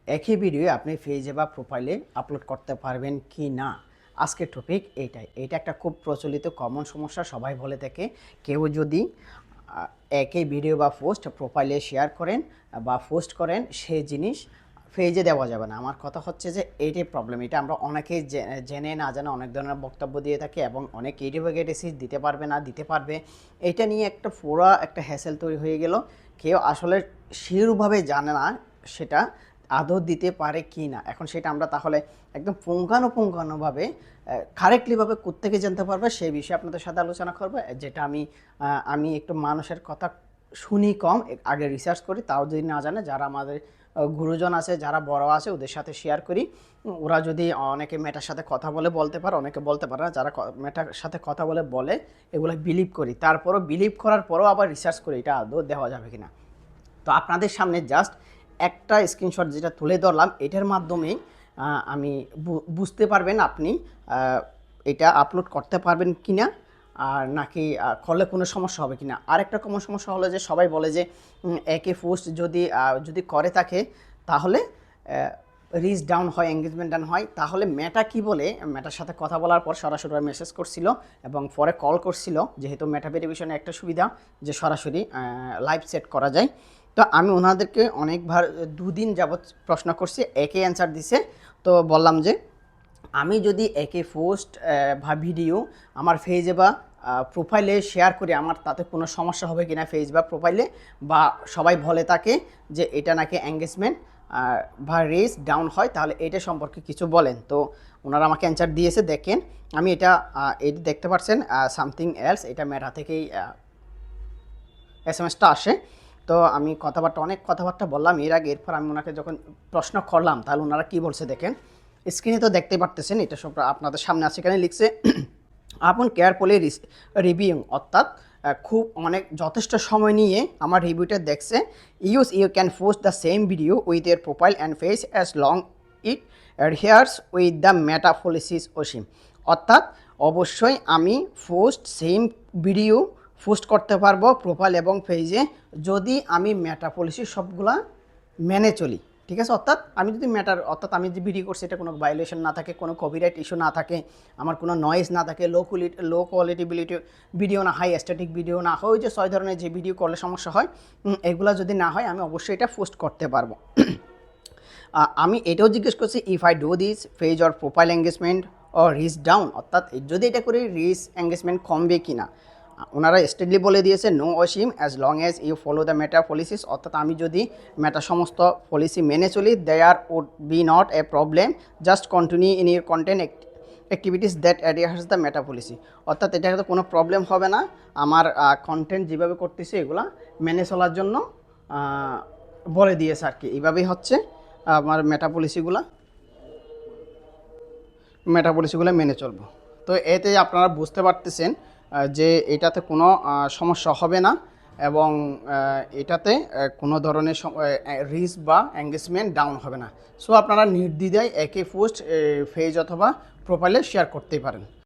একই ভিডিও আপনি পেজে বা প্রোফাইলে আপলোড করতে পারবেন কি না। আজকের টপিক এইটাই। এটা একটা খুব প্রচলিত কমন সমস্যা, সবাই বলে থাকে। কেউ যদি একই ভিডিও বা পোস্ট প্রোফাইলে শেয়ার করেন বা পোস্ট করেন, সেই জিনিস পেজে দেওয়া যাবে না। আমার কথা হচ্ছে যে এইটাই প্রবলেম। এটা আমরা অনেকেই জেনে না জানে অনেক ধরনের বক্তব্য দিয়ে থাকি এবং অনেক ইউটিউবে দিতে পারবে না, দিতে পারবে। এটা নিয়ে একটা পুরো একটা হ্যাসেল তৈরি হয়ে গেল। কেউ আসলে শিওরভাবে জানে না সেটা আদৌ দিতে পারে কি না। এখন সেটা আমরা তাহলে একদম পুঙ্খানুপুঙ্খানুভাবে কারেক্টলিভাবে কোত্থেকে জানতে পারবে সেই বিষয়ে আপনাদের সাথে আলোচনা করবো। যেটা আমি একটু মানুষের কথা শুনি কম, আগে রিসার্চ করি, তাও যদি না জানে, যারা আমাদের গুরুজন আছে, যারা বড় আছে, ওদের সাথে শেয়ার করি। ওরা যদি অনেকে মেটার সাথে কথা বলে বলতে পারে, অনেকে বলতে পারে না। যারা মেটার সাথে কথা বলে এগুলো বিলিভ করি। তারপরও বিলিভ করার পরেও আবার রিসার্চ করি এটা আদৌ দেওয়া যাবে কিনা। তো আপনাদের সামনে জাস্ট একটা স্ক্রিনশট যেটা তুলে ধরলাম, এটার মাধ্যমেই আমি বুঝতে পারবেন আপনি এটা আপলোড করতে পারবেন কিনা, আর নাকি করলে কোনো সমস্যা হবে কিনা। আরেকটা কমন সমস্যা হলো যে সবাই বলে যে একই পোস্ট যদি করে থাকে তাহলে রিচ ডাউন হয়, এঙ্গেজমেন্ট ডাউন হয়। তাহলে মেটা কি বলে, মেটার সাথে কথা বলার পর সরাসরি মেসেজ করছিল এবং পরে কল করছিল, যেহেতু মেটা ভেরিফিকেশনে একটা সুবিধা যে সরাসরি লাইভ সেট করা যায়। তো আমি ওনাদেরকে অনেকবার দুদিন যাবৎ প্রশ্ন করছি, একই অ্যান্সার দিছে। তো বললাম যে আমি যদি একই পোস্ট বা ভিডিও আমার পেজে বা প্রোফাইলে শেয়ার করি, আমার তাতে কোনো সমস্যা হবে কিনা পেজ বা প্রোফাইলে, বা সবাই বলে থাকে যে এটা নাকি এঙ্গেজমেন্ট বা রিচ ডাউন হয়, তাহলে এটা সম্পর্কে কিছু বলেন। তো ওনারা আমাকে অ্যান্সার দিয়েছে। দেখেন, আমি এটা দেখতে পাচ্ছেন সামথিং এলস, এটা মেটা থেকেই এসএমএসটা আসে। তো আমি অনেক কথাবার্তা বললাম এর আগে। এরপর আমি ওনাকে যখন প্রশ্ন করলাম, তাহলে ওনারা কী বলছে দেখেন, স্ক্রিনে তো দেখতে পারতেছেন, এটা সব আপনাদের সামনে আছে। এখানে লিখছে আপন কেয়ারফুলি রিভিউং, অর্থাৎ খুব যথেষ্ট সময় নিয়ে আমার রিভিউটা দেখছে। You can post the same video with your profile and face as long it adheres with the Meta policies Asim. অর্থাৎ অবশ্যই আমি সেম ভিডিও পোস্ট করতে পারবো প্রোফাইল এবং পেজে, যদি আমি মেটা পলিসি সবগুলা মেনে চলি। ঠিক আছে, অর্থাৎ আমি যে ভিডিও করছি এটা কোনো ভায়োলেশন না থাকে, কোনো কপিরাইট ইস্যু না থাকে, আমার কোনো নয়েজ না থাকে, লো কোয়ালিটি ভিডিও না, হাই স্ট্যাটিক ভিডিও না হয়, ওই যে 6 ধরনের যে ভিডিও করলে সমস্যা হয়, এগুলো যদি না হয়, আমি অবশ্যই এটা পোস্ট করতে পারবো। আমি এটাও জিজ্ঞেস করছি, if I do this page or profile engagement or reach down, অর্থাৎ যদি এটা করি রিচ এঙ্গেজমেন্ট কমবে কিনা। ওনারা স্ট্রেটলি বলে দিয়েছে no Asim as long as you follow the Meta policies, অর্থাৎ আমি যদি মেটা সমস্ত পলিসি মেনে চলি, there would be not a problem, just continue in your content activities that adheres the Meta policy. অর্থাৎ এটা তো কোনো প্রবলেম হবে না, আমার কন্টেন্ট যেভাবে করতেছি এগুলা মেনে চলার জন্য বলে দিয়েছে আর কি। এইভাবেই হচ্ছে আমার মেটা পলিসিগুলো মেনে চলবো। তো এতে আপনারা বুঝতে পারতেছেন যে এটাতে কোনো সমস্যা হবে না, এবং এটাতে কোনো ধরনের রিচ বা এঙ্গেজমেন্ট ডাউন হবে না। সো আপনারা নির্দ্বিধায় একই পোস্ট পেজ অথবা প্রোফাইলে শেয়ার করতেই পারেন।